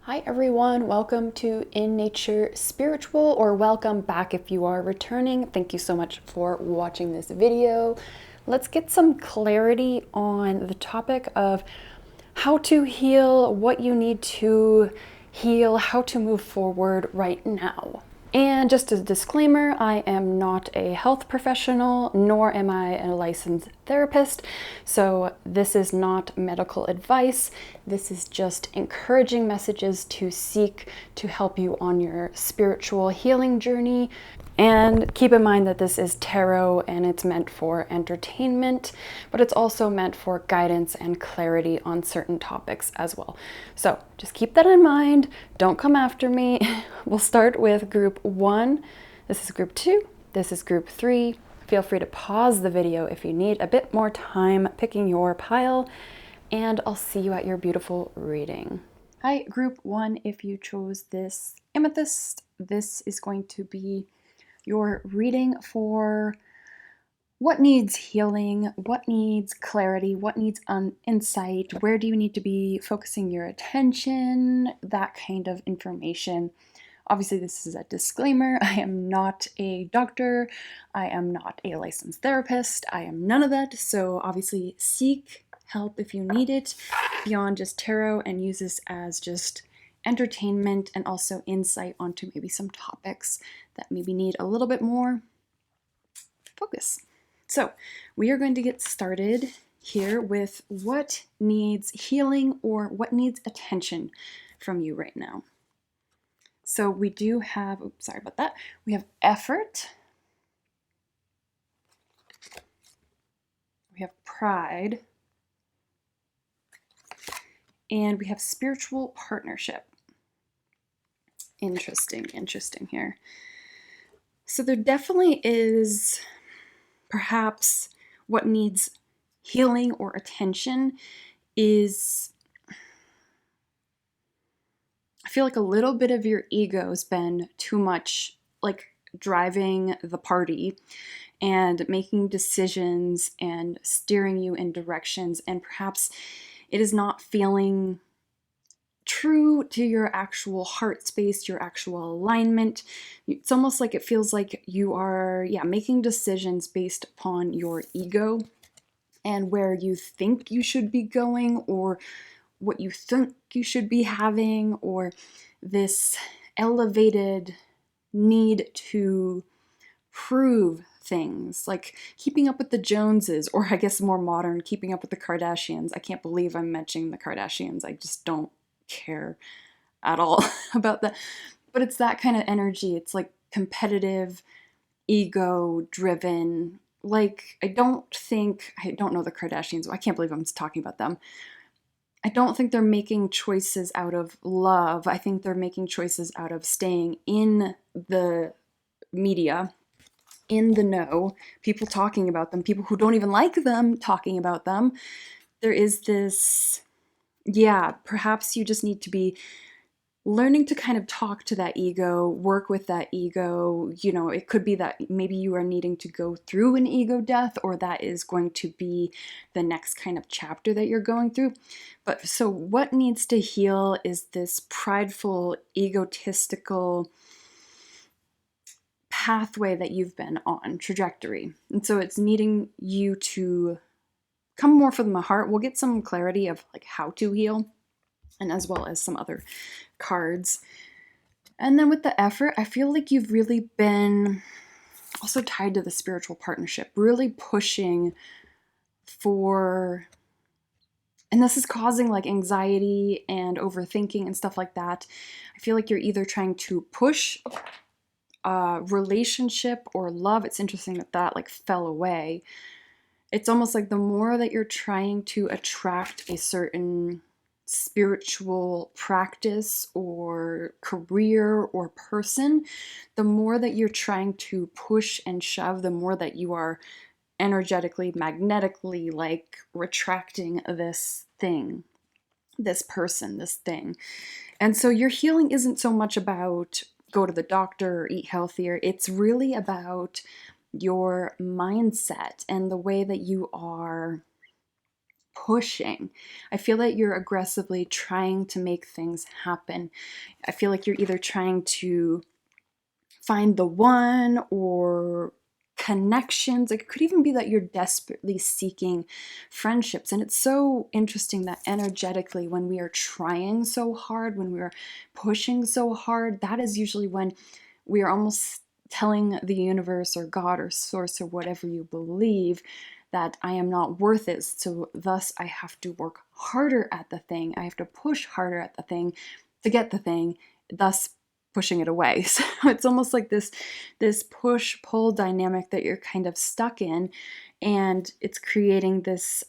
Hi everyone, welcome to In Nature Spiritual, or welcome back if you are returning. Thank you so much for watching this video. Let's get some clarity on the topic of how to heal, what you need to heal, how to move forward right now. And just as a disclaimer, I am not a health professional, nor am I a licensed therapist. So this is not medical advice. This is just encouraging messages to seek to help you on your spiritual healing journey. And keep in mind that this is tarot and it's meant for entertainment, but it's also meant for guidance and clarity on certain topics as well. So just keep that in mind. Don't come after me. We'll start with group 1. This is group 2. This is group 3. Feel free to pause the video if you need a bit more time picking your pile, and I'll see you at your beautiful reading. Hi, group 1. If you chose this amethyst, this is going to be your reading for what needs healing, what needs clarity, what needs insight, where do you need to be focusing your attention, that kind of information. Obviously, this is a disclaimer. I am not a doctor. I am not a licensed therapist. I am none of that. So obviously seek help if you need it beyond just tarot, and use this as just entertainment and also insight onto maybe some topics that maybe need a little bit more focus. So we are going to get started here with what needs healing or what needs attention from you right now. So we do have, oops, sorry about that. We have effort. We have pride. And we have spiritual partnership. Interesting here. So there definitely is perhaps what needs healing or attention is, I feel like a little bit of your ego's been too much like driving the party and making decisions and steering you in directions, and perhaps it is not feeling true to your actual heart space, your actual alignment. It's almost like it feels like you are, making decisions based upon your ego and where you think you should be going, or what you think you should be having, or this elevated need to prove things, like keeping up with the Joneses, or I guess more modern, keeping up with the Kardashians. I can't believe I'm mentioning the Kardashians. I just don't care at all about that. But it's that kind of energy. It's like competitive, ego driven. Like, I don't know the Kardashians. I can't believe I'm talking about them. I don't think they're making choices out of love. I think they're making choices out of staying in the media, in the know, people talking about them, people who don't even like them talking about them. There is this, perhaps you just need to be learning to kind of talk to that ego, work with that ego. It could be that maybe you are needing to go through an ego death, or that is going to be the next kind of chapter that you're going through. But so what needs to heal is this prideful, egotistical pathway that you've been on, trajectory. And so it's needing you to come more from the heart. We'll get some clarity of like how to heal, and as well as some other cards. And then with the effort, I feel like you've really been also tied to the spiritual partnership, really pushing for, and this is causing like anxiety and overthinking and stuff like that. I feel like you're either trying to push relationship or love. It's interesting that like fell away. It's almost like the more that you're trying to attract a certain spiritual practice or career or person, the more that you're trying to push and shove, the more that you are energetically, magnetically like retracting this thing, this person, this thing. And so your healing isn't so much about go to the doctor or eat healthier. It's really about your mindset and the way that you are pushing. I feel that you're aggressively trying to make things happen. I feel like you're either trying to find the one or connections. It could even be that you're desperately seeking friendships. And it's so interesting that energetically, when we are trying so hard, when we are pushing so hard, that is usually when we are almost telling the universe or God or source or whatever you believe that I am not worth it. So thus I have to work harder at the thing. I have to push harder at the thing to get the thing, thus pushing it away. So it's almost like this push-pull dynamic that you're kind of stuck in, and it's creating this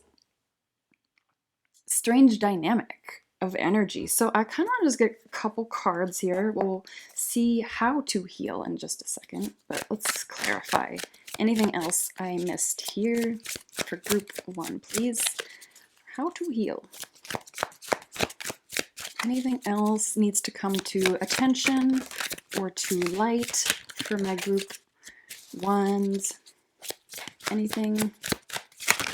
strange dynamic of energy. So I kind of want to just get a couple cards here. We'll see how to heal in just a second, but let's clarify. Anything else I missed here for group 1, please? How to heal. Anything else needs to come to attention or to light for my group 1s? Anything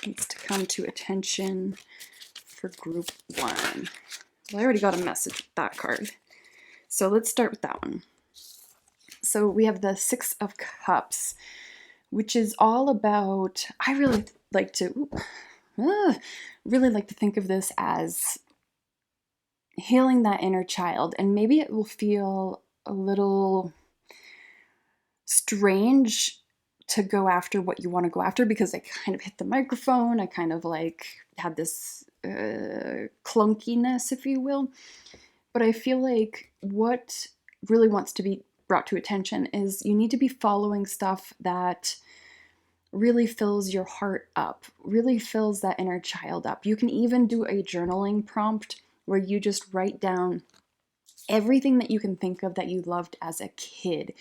needs to come to attention for group 1? Well, I already got a message with that card. So let's start with that one. So we have the 6 of Cups, which is all about, I really like to think of this as healing that inner child. And maybe it will feel a little strange to go after what you want to go after, because I kind of hit the microphone. I kind of like had this clunkiness, if you will. But I feel like what really wants to be brought to attention is you need to be following stuff that really fills your heart up, really fills that inner child up. You can even do a journaling prompt where you just write down everything that you can think of that you loved as a kid,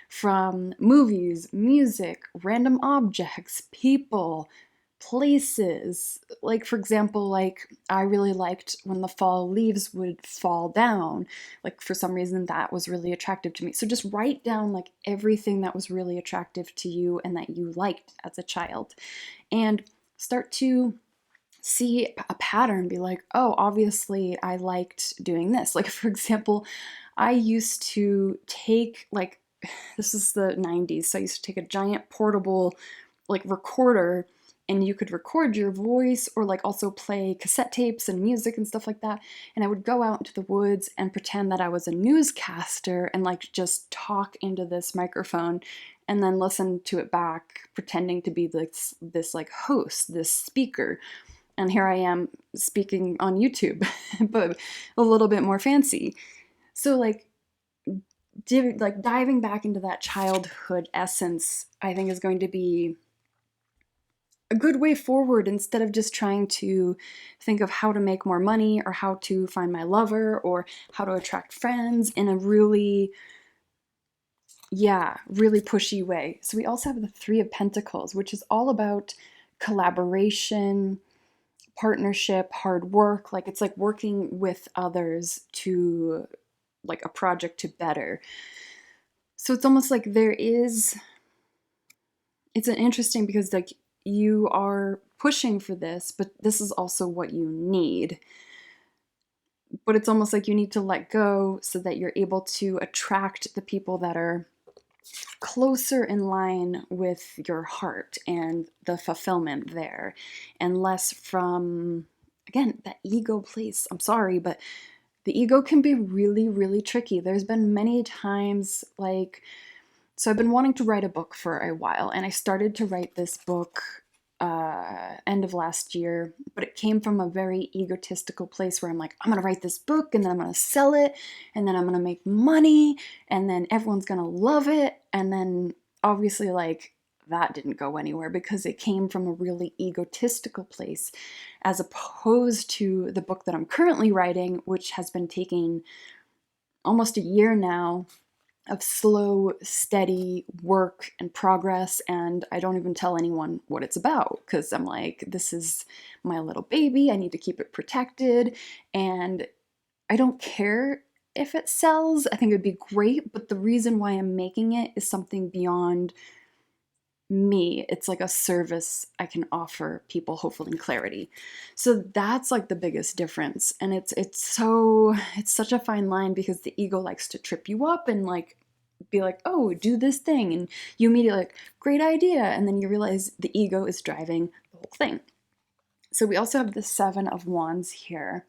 from movies, music, random objects, people, places. Like, for example, like I really liked when the fall leaves would fall down. Like, for some reason that was really attractive to me. So just write down like everything that was really attractive to you and that you liked as a child, and start to see a pattern. Be like, oh, obviously I liked doing this. Like, for example, I used to take, like, this is the 90s, so I used to take a giant portable like recorder, and you could record your voice or like also play cassette tapes and music and stuff like that. And I would go out into the woods and pretend that I was a newscaster and like just talk into this microphone and then listen to it back, pretending to be this like host, this speaker. And here I am speaking on YouTube, but a little bit more fancy. So like diving back into that childhood essence, I think is going to be a good way forward, instead of just trying to think of how to make more money or how to find my lover or how to attract friends in a really pushy way. So we also have the 3 of Pentacles, which is all about collaboration, partnership, hard work. Like, it's like working with others to like a project to better. So it's almost like it's an interesting, because like you are pushing for this, but this is also what you need. But it's almost like you need to let go so that you're able to attract the people that are closer in line with your heart and the fulfillment there, and less from, again, that ego place. I'm sorry, but the ego can be really, really tricky. There's been many times, like, so I've been wanting to write a book for a while, and I started to write this book end of last year, but it came from a very egotistical place where I'm like, I'm gonna write this book, and then I'm gonna sell it, and then I'm gonna make money, and then everyone's gonna love it. And then obviously, like, that didn't go anywhere because it came from a really egotistical place, as opposed to the book that I'm currently writing, which has been taking almost a year now of slow, steady work and progress. And I don't even tell anyone what it's about, because I'm like, this is my little baby. I need to keep it protected. And I don't care if it sells. I think it would be great. But the reason why I'm making it is something beyond me. It's like a service I can offer people, hopefully in clarity. So that's like the biggest difference. And it's such a fine line, because the ego likes to trip you up and like be like, oh, do this thing, and you immediately like, great idea, and then you realize the ego is driving the whole thing. So we also have the Seven of Wands here.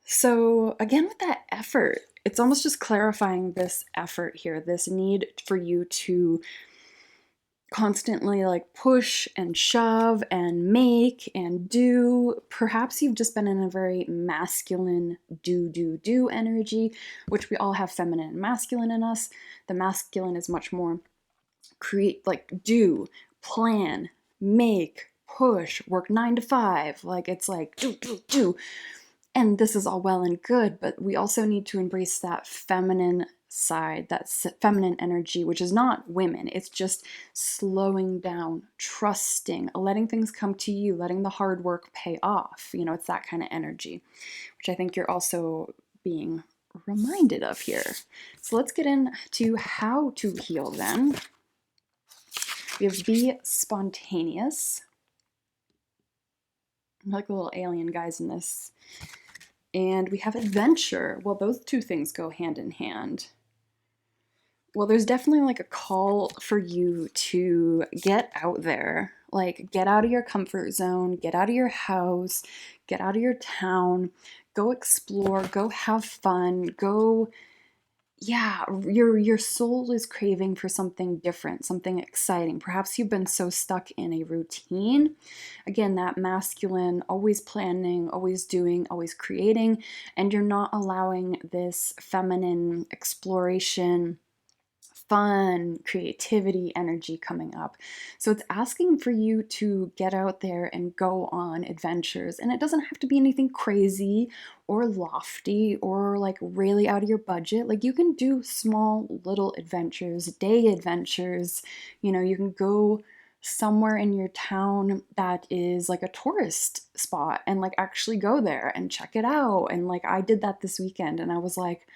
So again, with that effort, it's almost just clarifying this effort here, this need for you to constantly like push and shove and make and do. Perhaps you've just been in a very masculine do energy, which we all have feminine and masculine in us. The masculine is much more create, like do, plan, make, push, work 9 to 5. Like it's like do. And this is all well and good, but we also need to embrace that feminine side, that feminine energy, which is not women. It's just slowing down, trusting, letting things come to you, letting the hard work pay off. You know, it's that kind of energy, which I think you're also being reminded of here. So let's get into how to heal then. We have be spontaneous. I'm like the little alien guys in this. And we have adventure. Well, those two things go hand in hand. Well, there's definitely like a call for you to get out there, like get out of your comfort zone, get out of your house, get out of your town, go explore, go have fun, go, yeah, your soul is craving for something different, something exciting. Perhaps you've been so stuck in a routine. Again, that masculine, always planning, always doing, always creating, and you're not allowing this feminine exploration, fun, creativity, energy coming up. So it's asking for you to get out there and go on adventures. And it doesn't have to be anything crazy or lofty or like really out of your budget. Like you can do small little adventures, day adventures. You know, you can go somewhere in your town that is like a tourist spot and like actually go there and check it out. And like I did that this weekend and I was like,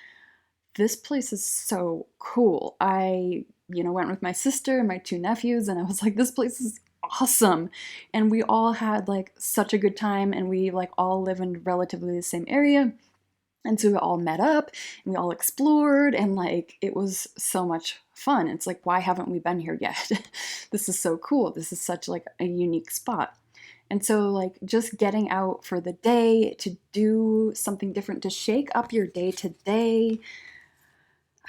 this place is so cool. I, went with my sister and my 2 nephews and I was like, this place is awesome. And we all had like such a good time, and we like all live in relatively the same area. And so we all met up and we all explored, and like it was so much fun. It's like, why haven't we been here yet? This is so cool. This is such like a unique spot. And so like just getting out for the day to do something different, to shake up your day to day.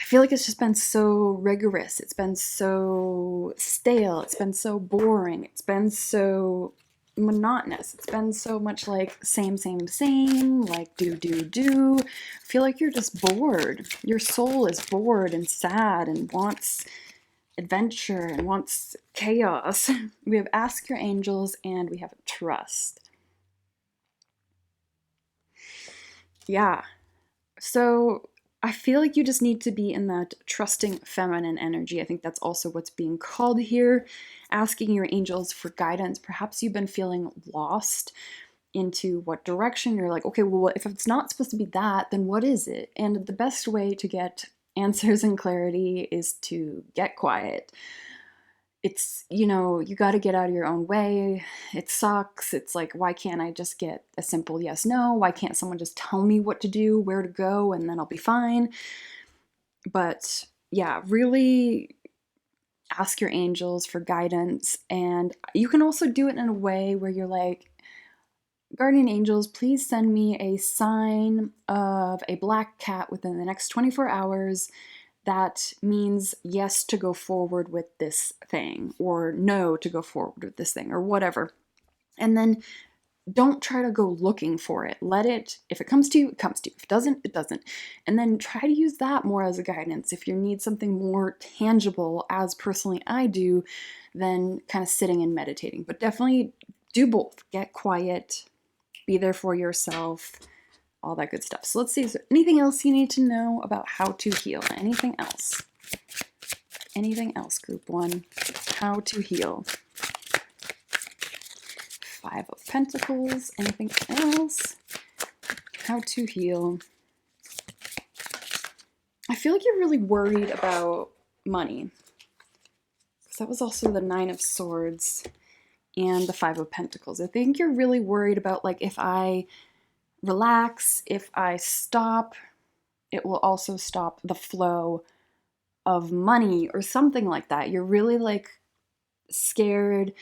I feel like it's just been so rigorous. It's been so stale. It's been so boring. It's been so monotonous. It's been so much like same, like do. I feel like you're just bored. Your soul is bored and sad and wants adventure and wants chaos. We have ask your angels and we have trust. Yeah. So I feel like you just need to be in that trusting feminine energy. I think that's also what's being called here. Asking your angels for guidance. Perhaps you've been feeling lost into what direction. You're like, okay, well, if it's not supposed to be that, then what is it? And the best way to get answers and clarity is to get quiet. It's, you got to get out of your own way. It sucks. It's like, why can't I just get a simple yes, no? Why can't someone just tell me what to do, where to go, and then I'll be fine? But yeah, really ask your angels for guidance. And you can also do it in a way where you're like, guardian angels, please send me a sign of a black cat within the next 24 hours. That means yes to go forward with this thing, or no to go forward with this thing, or whatever. And then don't try to go looking for it. Let it, if it comes to you, it comes to you. If it doesn't, it doesn't. And then try to use that more as a guidance. If you need something more tangible, as personally I do, then kind of sitting and meditating. But definitely do both. Get quiet, be there for yourself, all that good stuff. So let's see, is there anything else you need to know about how to heal? Anything else? Anything else, group 1? How to heal. 5 of Pentacles. Anything else? How to heal. I feel like you're really worried about money. that was also the Nine of Swords and the Five of Pentacles. I think you're really worried about, like, if I relax, if I stop, it will also stop the flow of money or something like that. You're really, like, scared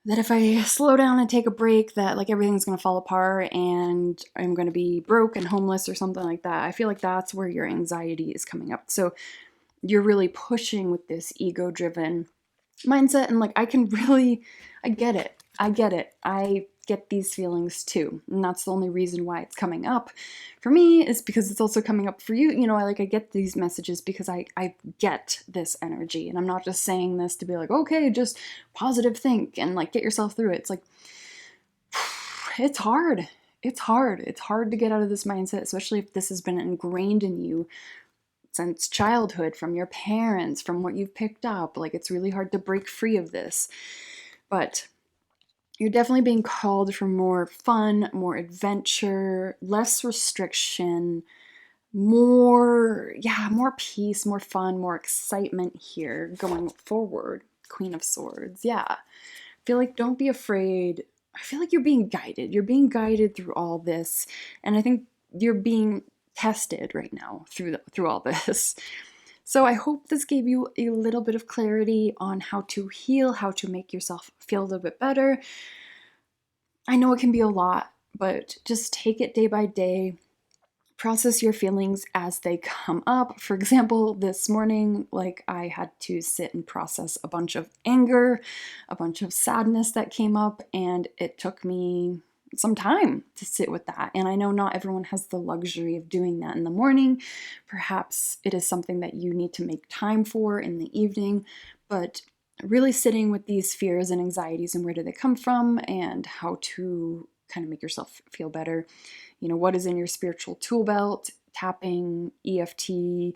that if I slow down and take a break, that, like, everything's going to fall apart and I'm going to be broke and homeless or something like that. I feel like that's where your anxiety is coming up. So you're really pushing with this ego-driven mindset, and, like, I get it. I get these feelings too, and that's the only reason why it's coming up for me, is because it's also coming up for you. You know, I get these messages because I get this energy, and I'm not just saying this to be like, okay, just positive think and, like, get yourself through it. It's like, it's hard. It's hard to get out of this mindset, especially if this has been ingrained in you since childhood, from your parents, from what you've picked up. Like, it's really hard to break free of this. But you're definitely being called for more fun, more adventure, less restriction, more peace, more fun, more excitement here going forward. Queen of Swords. Yeah. I feel like, don't be afraid. I feel like you're being guided. You're being guided through all this. And I think you're being tested right now through all this. So I hope this gave you a little bit of clarity on how to heal, how to make yourself feel a little bit better. I know it can be a lot, but just take it day by day. Process your feelings as they come up. For example, this morning, like, I had to sit and process a bunch of anger, a bunch of sadness that came up, and it took me some time to sit with that. And I know not everyone has the luxury of doing that in the morning. Perhaps it is something that you need to make time for in the evening, but really sitting with these fears and anxieties and where do they come from and how to kind of make yourself feel better. You know, what is in your spiritual tool belt? Tapping, EFT,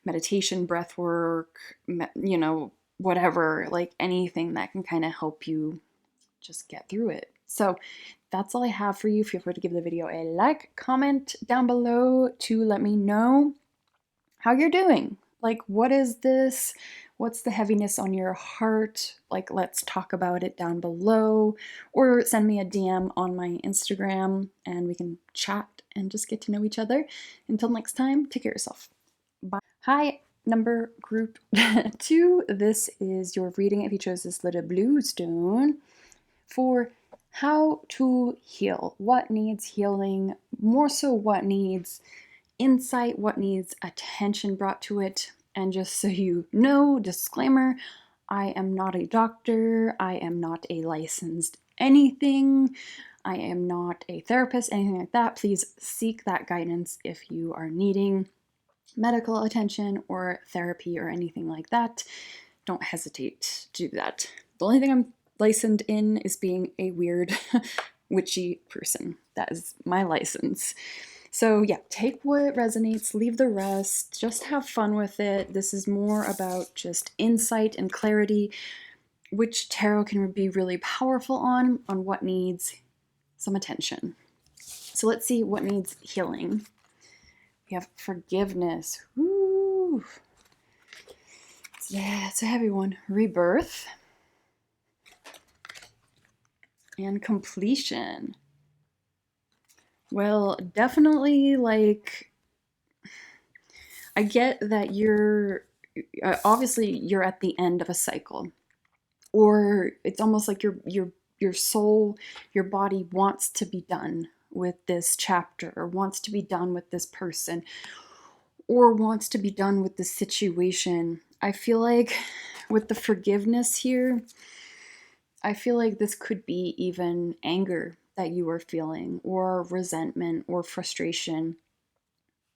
meditation, breath work, you know, whatever, like anything that can kind of help you just get through it. So that's all I have for you. Feel free to give the video a like, comment down below to let me know how you're doing. Like, what is this? What's the heaviness on your heart? Like, let's talk about it down below, or send me a DM on my Instagram and we can chat and just get to know each other. Until next time, take care of yourself. Bye. Hi, number group 2. This is your reading if you chose this little blue stone for how to heal. What needs healing? More so, what needs insight, what needs attention brought to it. And just so you know, disclaimer, I am not a doctor, I am not a licensed anything, I am not a therapist, anything like that. Please seek that guidance if you are needing medical attention or therapy or anything like that. Don't hesitate to do that. The only thing I'm licensed in is being a weird, witchy person. That is my license. So yeah, take what resonates, leave the rest, just have fun with it. This is more about just insight and clarity, which tarot can be really powerful on what needs some attention. So let's see what needs healing. We have forgiveness. Woo! Yeah, it's a heavy one. Rebirth. And completion. Well, definitely, like, I get that you're obviously you're at the end of a cycle, or it's almost like your soul, your body wants to be done with this chapter, or wants to be done with this person, or wants to be done with this situation. I feel like with the forgiveness here, I feel like this could be even anger that you are feeling, or resentment or frustration.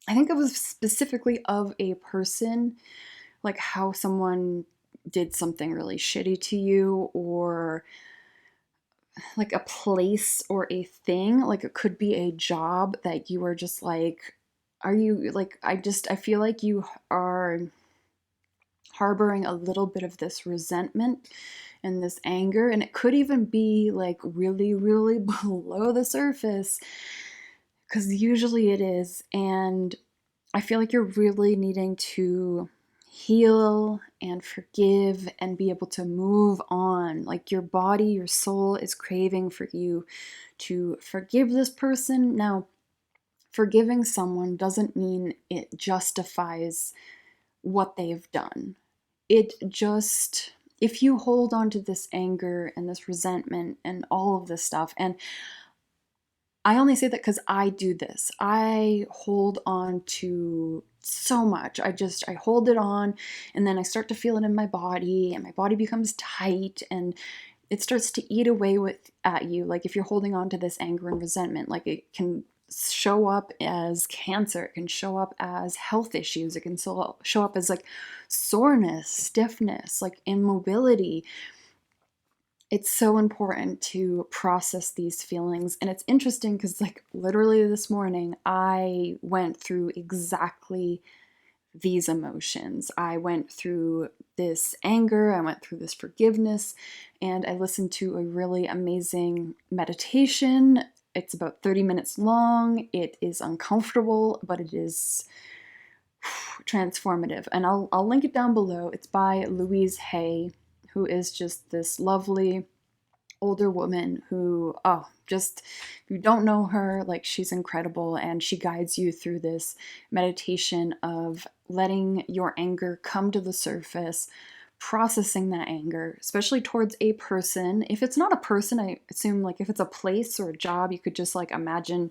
I think it was specifically of a person, like how someone did something really shitty to you, or like a place or a thing. Like, it could be a job that you are just like, are you like, I feel like you are harboring a little bit of this resentment and this anger, and it could even be like really, really below the surface, because usually it is. And I feel like you're really needing to heal and forgive and be able to move on. Like your body, your soul is craving for you to forgive this person. Now, forgiving someone doesn't mean it justifies what they've done. It just, if you hold on to this anger and this resentment and all of this stuff, and I only say that because I do this. I hold on to so much. I hold it on, and then I start to feel it in my body, and my body becomes tight, and it starts to eat away at you. Like if you're holding on to this anger and resentment, like it can show up as cancer, it can show up as health issues, it can show up as like soreness, stiffness, like immobility. It's so important to process these feelings. And it's interesting because, like, literally this morning, I went through exactly these emotions. I went through this anger, I went through this forgiveness, and I listened to a really amazing meditation. It's about 30 minutes long. It is uncomfortable, but it is transformative. And I'll link it down below. It's by Louise Hay, who is just this lovely older woman who, just, if you don't know her, like, she's incredible, and she guides you through this meditation of letting your anger come to the surface, processing that anger, especially towards a person. If it's not a person, I assume, like, if it's a place or a job, you could just, like, imagine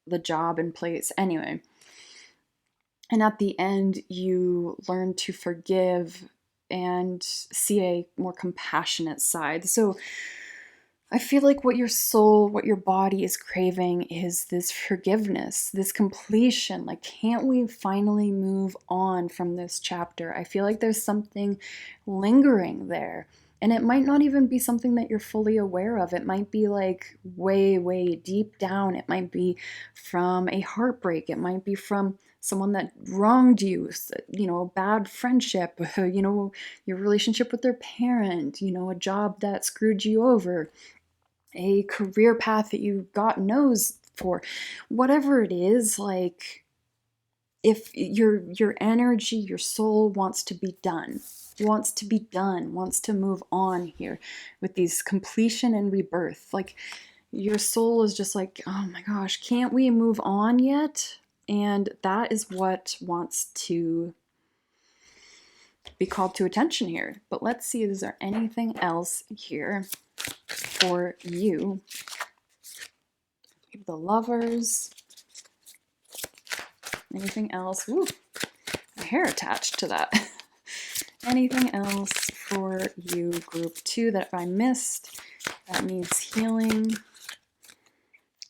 the job and place. Anyway, and at the end, you learn to forgive and see a more compassionate side. So I feel like what your soul, what your body is craving is this forgiveness, this completion. Like, can't we finally move on from this chapter? I feel like there's something lingering there. And it might not even be something that you're fully aware of. It might be like way, way deep down. It might be from a heartbreak. It might be from someone that wronged you, a bad friendship, your relationship with their parent, a job that screwed you over, a career path that you got nose for, whatever it is. Like, if your energy, your soul wants to be done, wants to move on here with these completion and rebirth. Like, your soul is just like, oh my gosh, can't we move on yet? And that is what wants to be called to attention here. But let's see, is there anything else here for you? The Lovers. Anything else? Ooh, a hair attached to that. Anything else for you, group 2, that I missed that needs healing?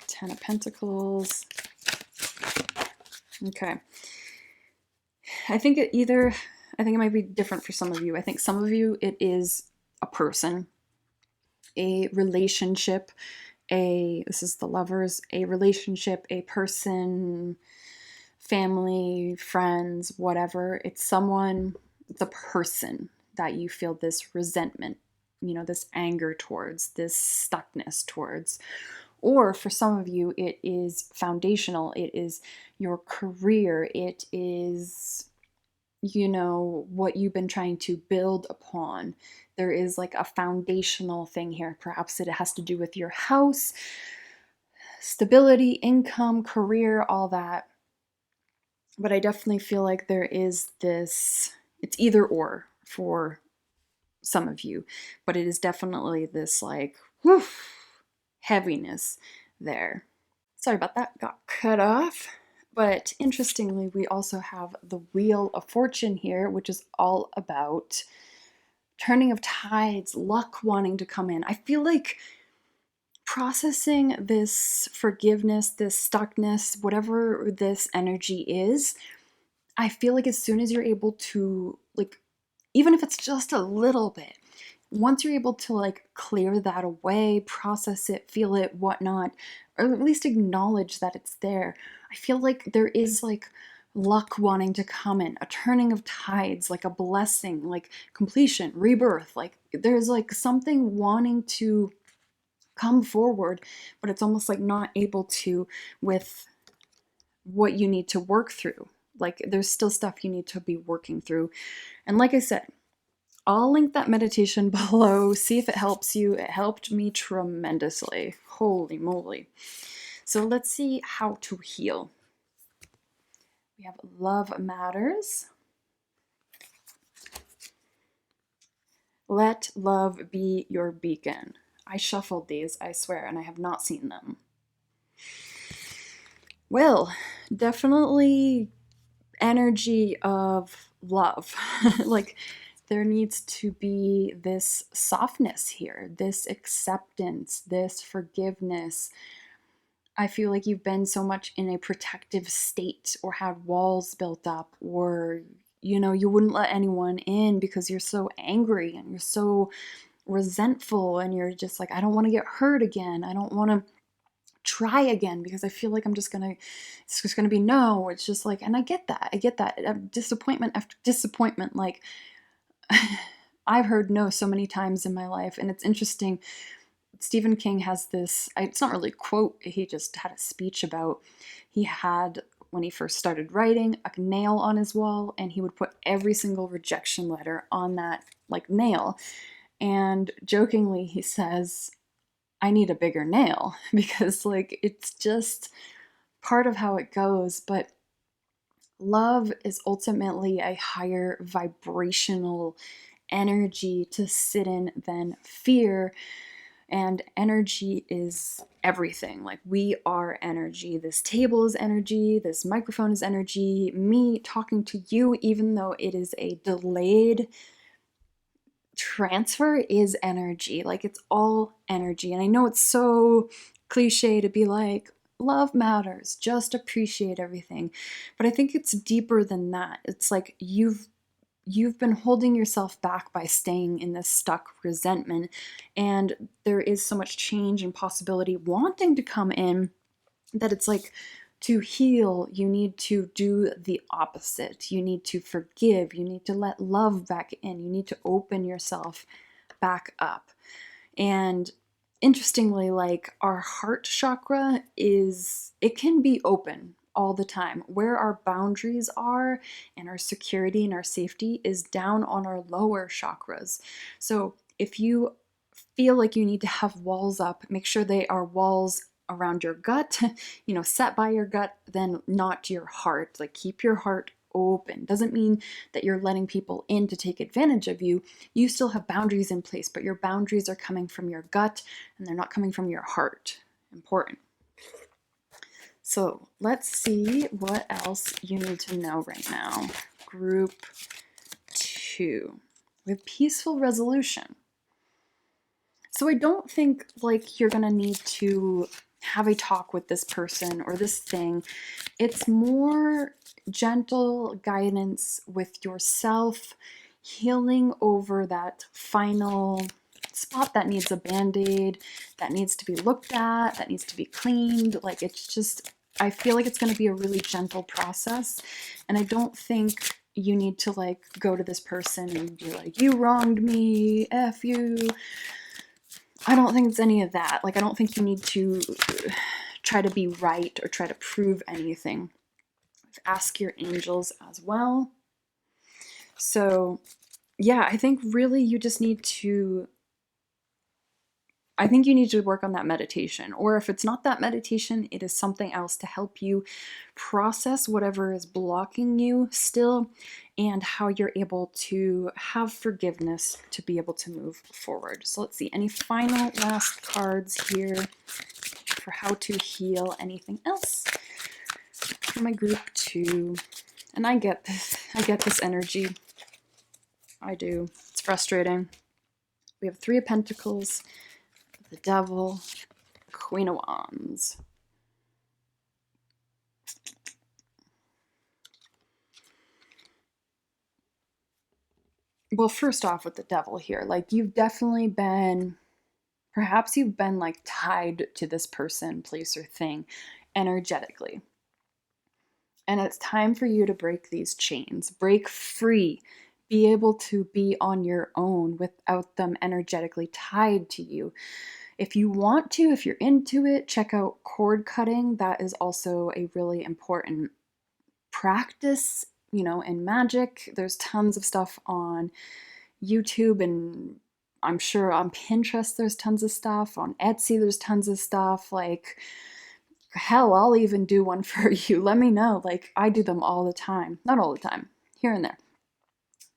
10 of Pentacles. Okay. I think it might be different for some of you. I think some of you, it is a person, a relationship, this is the Lovers, a relationship, a person, family, friends, whatever. It's a person that you feel this resentment, this anger towards, this stuckness towards. Or for some of you, it is foundational. It is your career. It is, what you've been trying to build upon. There is like a foundational thing here. Perhaps it has to do with your house, stability, income, career, all that. But I definitely feel like there is this, it's either or for some of you, but it is definitely this like, heaviness there. Sorry about that, got cut off. But interestingly, we also have the Wheel of Fortune here, which is all about turning of tides, luck wanting to come in. I feel like processing this forgiveness, this stuckness, whatever this energy is, I feel like as soon as you're able to, like, even if it's just a little bit, once you're able to like clear that away, process it, feel it, whatnot, or at least acknowledge that it's there, I feel like there is like luck wanting to come in, a turning of tides, like a blessing, like completion, rebirth. Like there's like something wanting to come forward, but it's almost like not able to with what you need to work through. Like there's still stuff you need to be working through. And like I said, I'll link that meditation below. See if it helps you. It helped me tremendously. Holy moly. So let's see how to heal. We have love matters. Let love be your beacon. I shuffled these, I swear, and I have not seen them. Well, definitely energy of love. Like there needs to be this softness here, this acceptance, this forgiveness. I feel like you've been so much in a protective state or had walls built up, or you wouldn't let anyone in because you're so angry and you're so resentful and you're just like, I don't want to get hurt again. I don't want to try again because I feel like it's just gonna be no. It's just like, and I get that. Disappointment after disappointment. Like I've heard no so many times in my life, and it's interesting. Stephen King has this, it's not really a quote, he just had a speech about, he had, when he first started writing, a nail on his wall, and he would put every single rejection letter on that like nail. And jokingly, he says, I need a bigger nail because like it's just part of how it goes. But love is ultimately a higher vibrational energy to sit in than fear. And energy is everything. Like we are energy. This table is energy. This microphone is energy. Me talking to you, even though it is a delayed transfer, is energy. Like it's all energy. And I know it's so cliche to be like, love matters, just appreciate everything. But I think it's deeper than that. It's like you've been holding yourself back by staying in this stuck resentment, and there is so much change and possibility wanting to come in that it's like, to heal, you need to do the opposite. You need to forgive. You need to let love back in. You need to open yourself back up. And interestingly, like our heart chakra it can be open all the time. Where our boundaries are and our security and our safety is down on our lower chakras. So if you feel like you need to have walls up, make sure they are walls around your gut, set by your gut, then not your heart. Like keep your heart open. Doesn't mean that you're letting people in to take advantage of you. You still have boundaries in place, but your boundaries are coming from your gut and they're not coming from your heart. Important. So let's see what else you need to know right now. Group 2 with peaceful resolution. So I don't think like you're gonna need to have a talk with this person or this thing. It's more gentle guidance with yourself, healing over that final spot that needs a band-aid, that needs to be looked at, that needs to be cleaned. Like it's just, I feel like it's going to be a really gentle process, and I don't think you need to like go to this person and be like, you wronged me, F you. I don't think it's any of that. Like I don't think you need to try to be right or try to prove anything. Ask your angels as well. So yeah, I think really you just need to, I think you need to work on that meditation. Or if it's not that meditation, it is something else to help you process whatever is blocking you still, and how you're able to have forgiveness to be able to move forward. So let's see, any final last cards here for how to heal anything else for my group 2. And I get this energy. I do. It's frustrating. We have 3 of Pentacles, the Devil, Queen of Wands. Well, first off with the Devil here, like you've definitely been, perhaps you've been like tied to this person, place, or thing energetically. And it's time for you to break these chains, break free, be able to be on your own without them energetically tied to you. If you want to, if you're into it, check out cord cutting. That is also a really important practice, in magic. There's tons of stuff on YouTube, and I'm sure on Pinterest there's tons of stuff. On Etsy there's tons of stuff. Like, hell, I'll even do one for you. Let me know. Like, I do them all the time. Not all the time, here and there.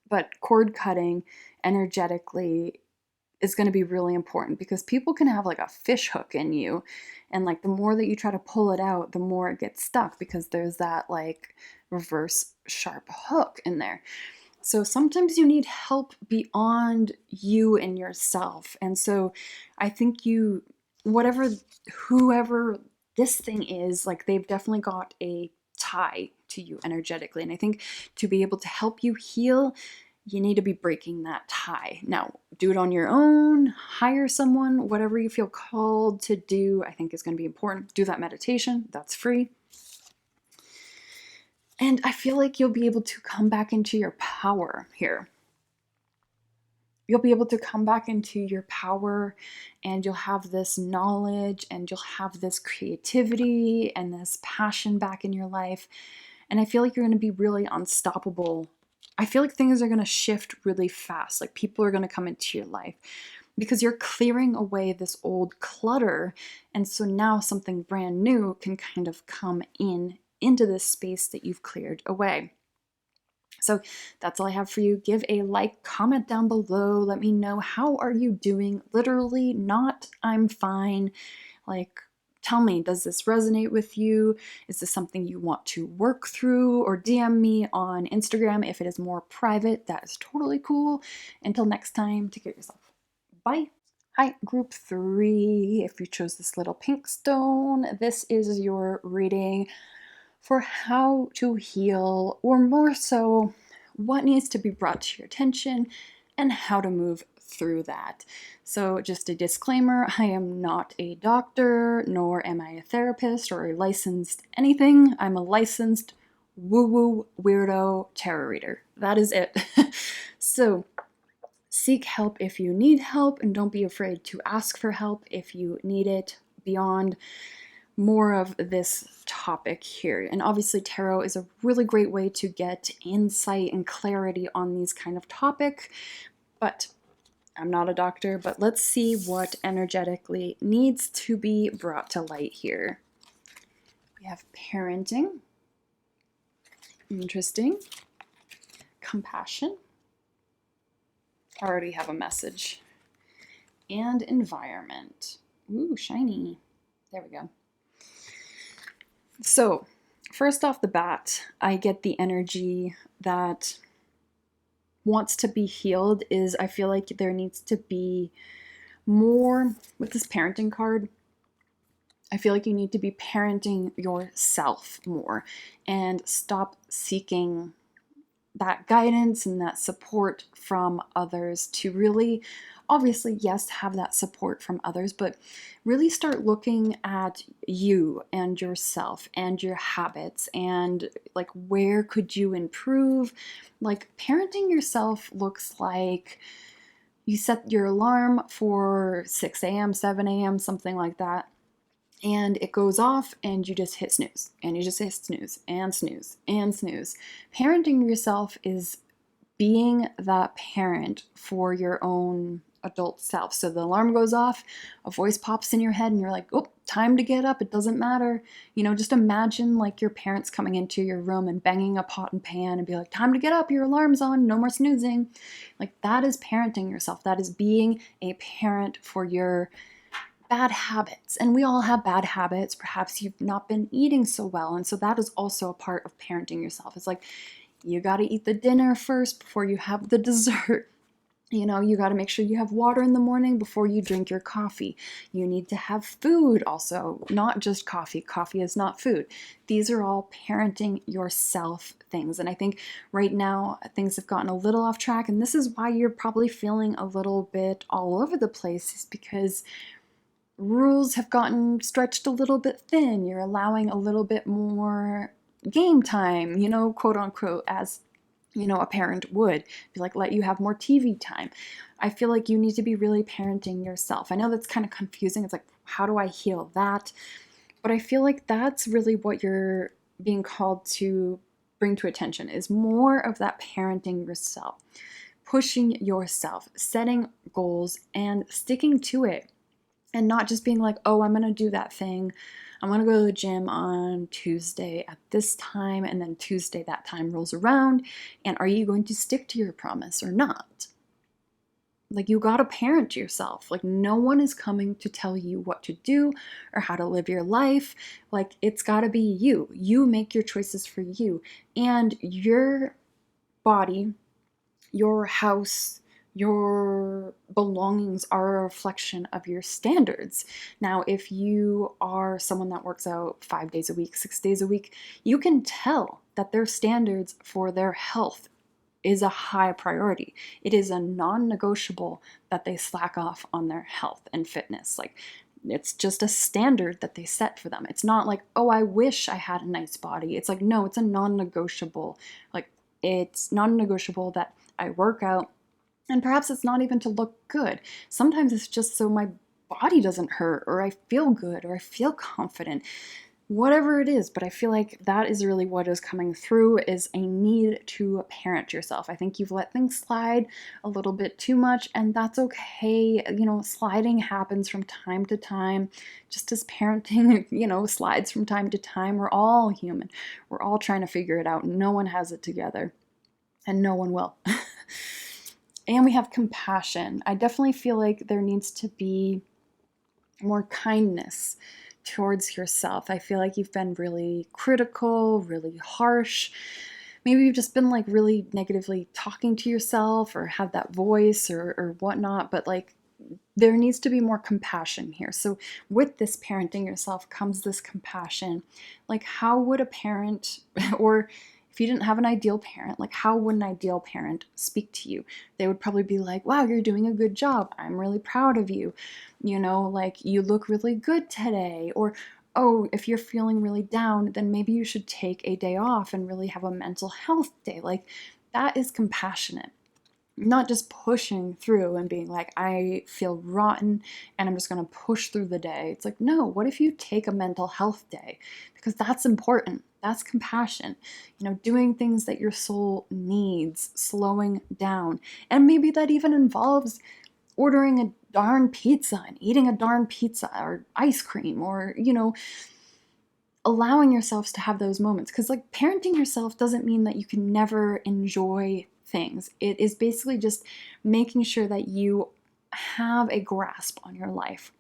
But cord cutting energetically is going to be really important, because people can have like a fish hook in you, and like the more that you try to pull it out, the more it gets stuck, because there's that like reverse sharp hook in there. So sometimes you need help beyond you and yourself. And so I think whoever this thing is, like, they've definitely got a tie to you energetically. And I think to be able to help you heal, you need to be breaking that tie. Now, do it on your own, hire someone, whatever you feel called to do, I think is going to be important. Do that meditation, that's free. And I feel like you'll be able to come back into your power here. You'll be able to come back into your power, and you'll have this knowledge, and you'll have this creativity and this passion back in your life. And I feel like you're going to be really unstoppable. I feel like things are going to shift really fast. Like, people are going to come into your life because you're clearing away this old clutter. And so now something brand new can kind of come into this space that you've cleared away. So that's all I have for you. Give a like, comment down below. Let me know, how are you doing? Literally, not I'm fine. Like, tell me, does this resonate with you? Is this something you want to work through? Or DM me on Instagram if it is more private. That is totally cool. Until next time, take care of yourself. Bye. Hi, group 3. If you chose this little pink stone, this is your reading for how to heal, or more so, what needs to be brought to your attention and how to move through that. So just a disclaimer, I am not a doctor, nor am I a therapist or a licensed anything. I'm a licensed woo-woo weirdo tarot reader. That is it. So seek help if you need help, and don't be afraid to ask for help if you need it beyond more of this topic here. And obviously tarot is a really great way to get insight and clarity on these kind of topic, but I'm not a doctor. But let's see what energetically needs to be brought to light here. We have parenting, interesting, compassion, I already have a message, and environment. Ooh, shiny. There we go. So first off the bat, I get the energy that wants to be healed. Is I feel like there needs to be more with this parenting card. I feel like you need to be parenting yourself more and stop seeking that guidance and that support from others. To really, obviously, yes, have that support from others, but really start looking at you and yourself and your habits, and like, where could you improve? Like, parenting yourself looks like you set your alarm for 6 a.m., 7 a.m., something like that, and it goes off and you just hit snooze, and you just hit snooze and snooze and snooze. Parenting yourself is being that parent for your own adult self. So the alarm goes off, a voice pops in your head, and you're like, oh, time to get up. It doesn't matter. Just imagine like your parents coming into your room and banging a pot and pan and be like, time to get up, your alarm's on, no more snoozing. Like, that is parenting yourself. That is being a parent for your bad habits. And we all have bad habits. Perhaps you've not been eating so well. And so that is also a part of parenting yourself. It's like, you got to eat the dinner first before you have the dessert. You got to make sure you have water in the morning before you drink your coffee. You need to have food also, not just coffee. Coffee is not food. These are all parenting yourself things. And I think right now things have gotten a little off track. And this is why you're probably feeling a little bit all over the place, is because rules have gotten stretched a little bit thin. You're allowing a little bit more game time, quote unquote, as a parent would be like, let you have more TV time. I feel like you need to be really parenting yourself. I know that's kind of confusing. It's like, how do I heal that? But I feel like that's really what you're being called to bring to attention is more of that parenting yourself, pushing yourself, setting goals and sticking to it, and not just being like, oh, I'm going to do that thing. I'm going to go to the gym on Tuesday at this time, and then Tuesday that time rolls around, and are you going to stick to your promise or not? Like, you got to parent yourself. Like, no one is coming to tell you what to do or how to live your life. Like, it's got to be you. You make your choices for you. And your body, your house, your belongings are a reflection of your standards. Now, if you are someone that works out 5 days a week, 6 days a week, you can tell that their standards for their health is a high priority. It is a non-negotiable that they slack off on their health and fitness. Like, it's just a standard that they set for them. It's not like, oh, I wish I had a nice body. It's like, no, it's a non-negotiable. Like, it's non-negotiable that I work out, and perhaps it's not even to look good. Sometimes it's just so my body doesn't hurt, or I feel good, or I feel confident. Whatever it is, but I feel like that is really what is coming through, is a need to parent yourself. I think you've let things slide a little bit too much, and that's okay. You know, sliding happens from time to time, just as parenting, you know, slides from time to time. We're all human. We're all trying to figure it out. No one has it together, and no one will. And we have compassion. I definitely feel like there needs to be more kindness towards yourself. I feel like you've been really critical, really harsh. Maybe you've just been like really negatively talking to yourself, or have that voice or whatnot, but like, there needs to be more compassion here. So with this parenting yourself comes this compassion. Like, how would a parent, or if you didn't have an ideal parent, like, how would an ideal parent speak to you? They would probably be like, wow, you're doing a good job. I'm really proud of you. You know, like, you look really good today. Or, oh, if you're feeling really down, then maybe you should take a day off and really have a mental health day. Like, that is compassionate. Not just pushing through and being like, I feel rotten and I'm just going to push through the day. It's like, no, what if you take a mental health day? Because that's important. That's compassion. You know, doing things that your soul needs, slowing down. And maybe that even involves ordering a darn pizza and eating a darn pizza, or ice cream, or, you know, allowing yourselves to have those moments. Because like, parenting yourself doesn't mean that you can never enjoy things. It is basically just making sure that you have a grasp on your life.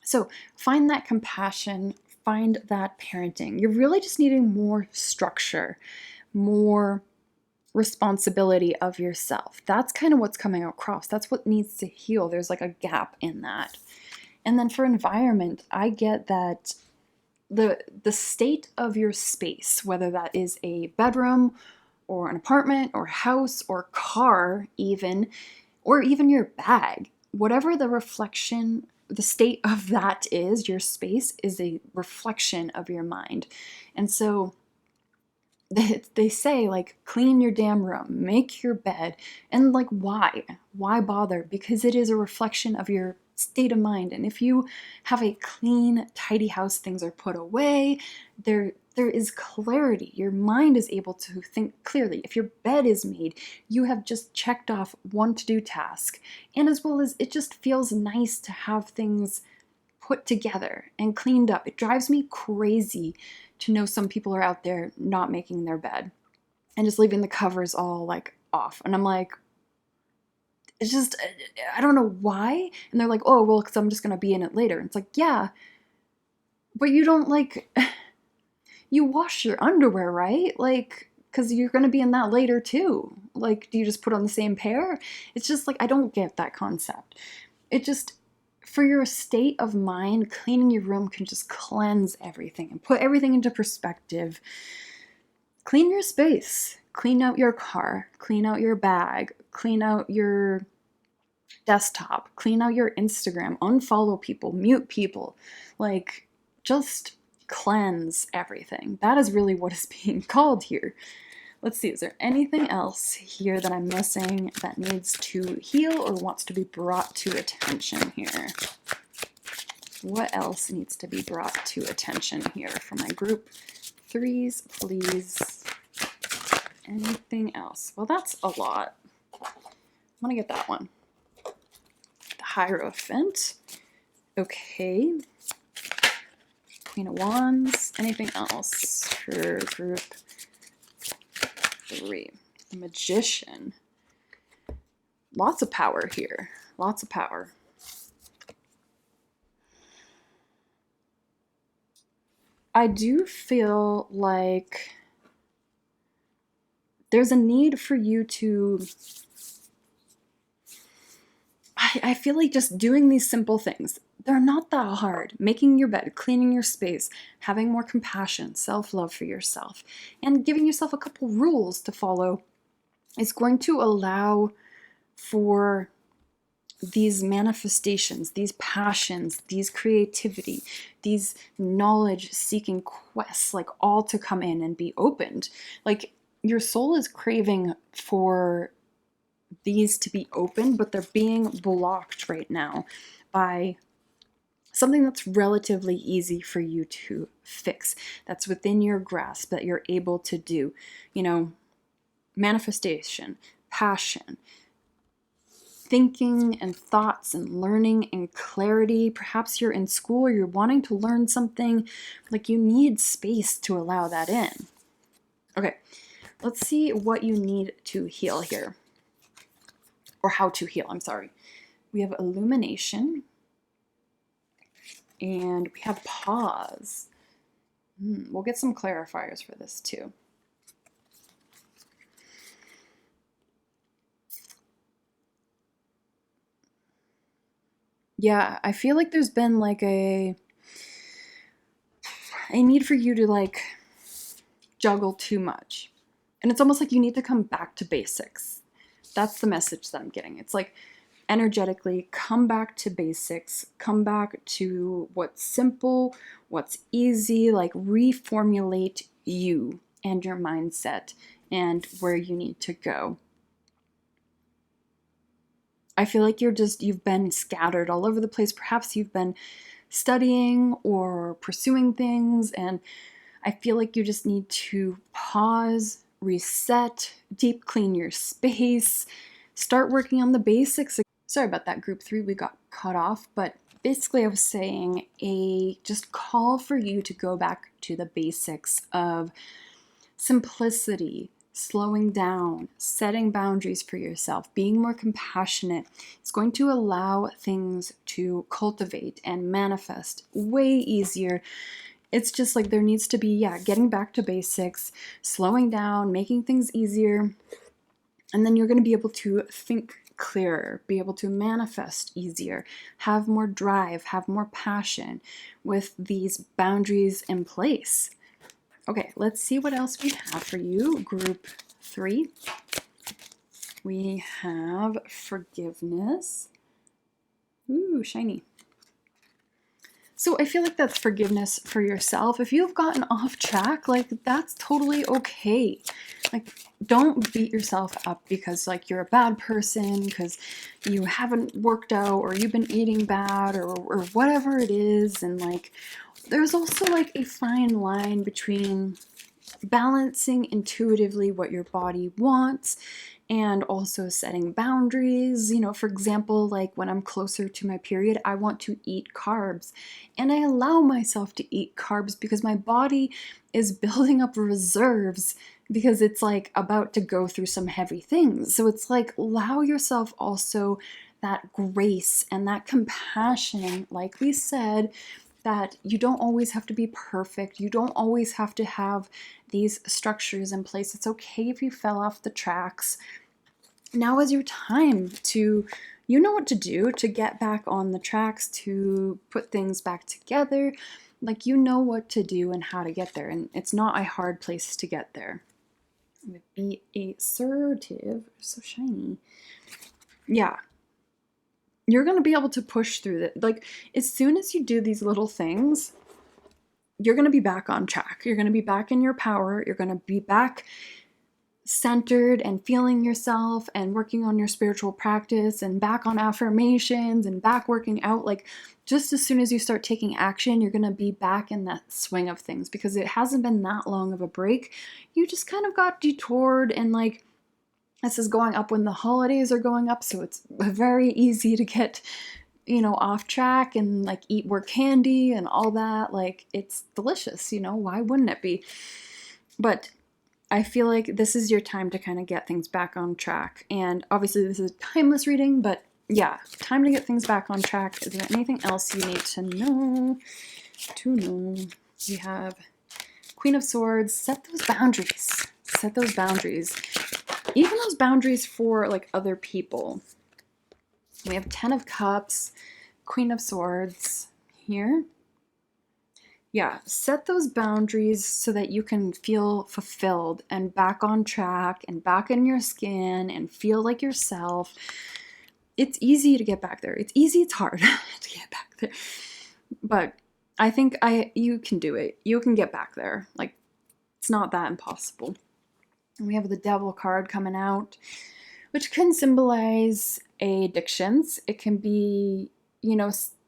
So find that compassion, find that parenting. You're really just needing more structure, more responsibility of yourself. That's kind of what's coming across. That's what needs to heal. There's like a gap in that. And then for environment, I get that the state of your space, whether that is a bedroom or an apartment or house or car even, or even your bag, whatever the reflection, the state of that is, your space is a reflection of your mind. And so they say, like, clean your damn room, make your bed. And like, why bother? Because it is a reflection of your state of mind. And if you have a clean, tidy house, things are put away, there is clarity. Your mind is able to think clearly. If your bed is made, you have just checked off one to-do task. And as well as, it just feels nice to have things put together and cleaned up. It drives me crazy to know some people are out there not making their bed and just leaving the covers all like off. And I'm like, it's just, I don't know why. And they're like, oh, well, because I'm just going to be in it later. And it's like, yeah, but you don't like, you wash your underwear, right? Like, because you're going to be in that later too. Like, do you just put on the same pair? It's just like, I don't get that concept. It just, for your state of mind, cleaning your room can just cleanse everything and put everything into perspective. Clean your space, clean out your car, clean out your bag, clean out your desktop, clean out your Instagram, unfollow people, mute people, like, just cleanse everything. That is really what is being called here. Let's see, is there anything else here that I'm missing that needs to heal or wants to be brought to attention here? What else needs to be brought to attention here for my group 3s, please? Anything else? Well, that's a lot. I'm gonna get that one. The Hierophant. Okay. Queen of Wands. Anything else for group 3? The Magician. Lots of power here. Lots of power. I do feel like there's a need for you to... I feel like just doing these simple things, they're not that hard. Making your bed, cleaning your space, having more compassion, self-love for yourself, and giving yourself a couple rules to follow is going to allow for these manifestations, these passions, these creativity, these knowledge-seeking quests, like all to come in and be opened. Like your soul is craving for these to be open, but they're being blocked right now by something that's relatively easy for you to fix, that's within your grasp, that you're able to do. You know, manifestation, passion, thinking and thoughts and learning and clarity. Perhaps you're in school or you're wanting to learn something, like you need space to allow that in. Okay, let's see what you need to heal here. Or how to heal, I'm sorry. We have illumination. And we have pause. We'll get some clarifiers for this too. Yeah, I feel like there's been like a need for you to like juggle too much. And it's almost like you need to come back to basics. That's the message that I'm getting. It's like energetically come back to basics, come back to what's simple, what's easy, like reformulate you and your mindset and where you need to go. I feel like you've been scattered all over the place. Perhaps you've been studying or pursuing things, and I feel like you just need to pause, reset, deep clean your space, start working on the basics. Sorry about that, group 3, we got cut off, but basically I was saying just call for you to go back to the basics of simplicity, slowing down, setting boundaries for yourself, being more compassionate. It's going to allow things to cultivate and manifest way easier. It's just like there needs to be, getting back to basics, slowing down, making things easier, and then you're going to be able to think clearer, be able to manifest easier, have more drive, have more passion with these boundaries in place. Okay, let's see what else we have for you, group 3. We have forgiveness. Ooh, shiny. So I feel like that's forgiveness for yourself. If you've gotten off track, like that's totally okay. Like don't beat yourself up because like you're a bad person, because you haven't worked out or you've been eating bad or whatever it is. And like there's also like a fine line between balancing intuitively what your body wants and also setting boundaries. You know, for example, like when I'm closer to my period, I want to eat carbs, and I allow myself to eat carbs because my body is building up reserves because it's like about to go through some heavy things. So it's like allow yourself also that grace and that compassion, like we said, that you don't always have to be perfect. You don't always have to have these structures in place. It's okay if you fell off the tracks. Now is your time to, you know what to do to get back on the tracks, to put things back together. Like you know what to do and how to get there. And it's not a hard place to get there. Be assertive. So shiny. Yeah. You're going to be able to push through it. Like as soon as you do these little things, you're going to be back on track. You're going to be back in your power. You're going to be back centered and feeling yourself and working on your spiritual practice and back on affirmations and back working out. Like just as soon as you start taking action, you're going to be back in that swing of things, because it hasn't been that long of a break. You just kind of got detoured, and like, this is going up when the holidays are going up, so it's very easy to get, off track and like eat more candy and all that. Like, it's delicious, why wouldn't it be? But I feel like this is your time to kind of get things back on track. And obviously this is a timeless reading, but yeah, time to get things back on track. Is there anything else you need to know? We have Queen of Swords. Set those boundaries. Set those boundaries. Even those boundaries for like other people. We have 10 of Cups, Queen of Swords here. Yeah, set those boundaries so that you can feel fulfilled and back on track and back in your skin and feel like yourself. It's easy to get back there. It's easy, it's hard to get back there. But I think you can do it. You can get back there. Like, it's not that impossible. And we have the Devil card coming out, which can symbolize addictions. It can be,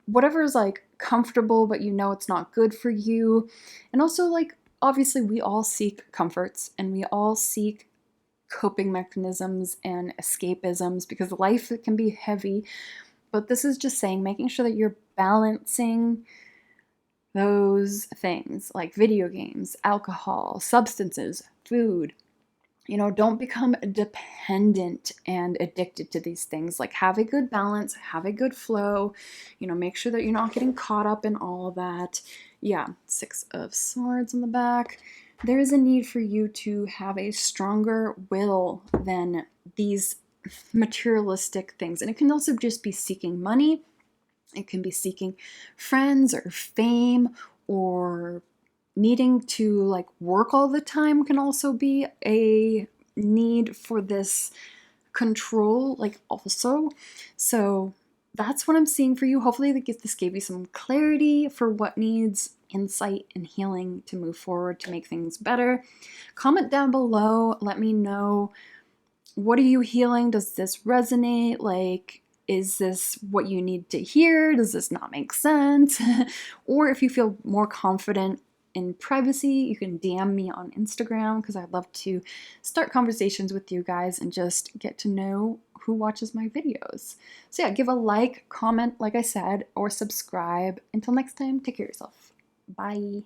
whatever is like comfortable, but it's not good for you. And also, like, obviously we all seek comforts and we all seek coping mechanisms and escapisms, because life can be heavy. But this is just saying, making sure that you're balancing those things like video games, alcohol, substances, food. Don't become dependent and addicted to these things. Like, have a good balance, have a good flow, make sure that you're not getting caught up in all of that. Yeah, 6 of Swords on the back. There is a need for you to have a stronger will than these materialistic things. And it can also just be seeking money. It can be seeking friends or fame, or needing to like work all the time can also be a need for this control, like, also. So that's what I'm seeing for you. Hopefully this gave you some clarity for what needs insight and healing to move forward to make things better. Comment down below. Let me know, what are you healing? Does this resonate? Like, is this what you need to hear? Does this not make sense? Or if you feel more confident in privacy, you can DM me on Instagram, because I'd love to start conversations with you guys and just get to know who watches my videos. So yeah, give a like, comment, like I said, or subscribe. Until next time, take care of yourself. Bye.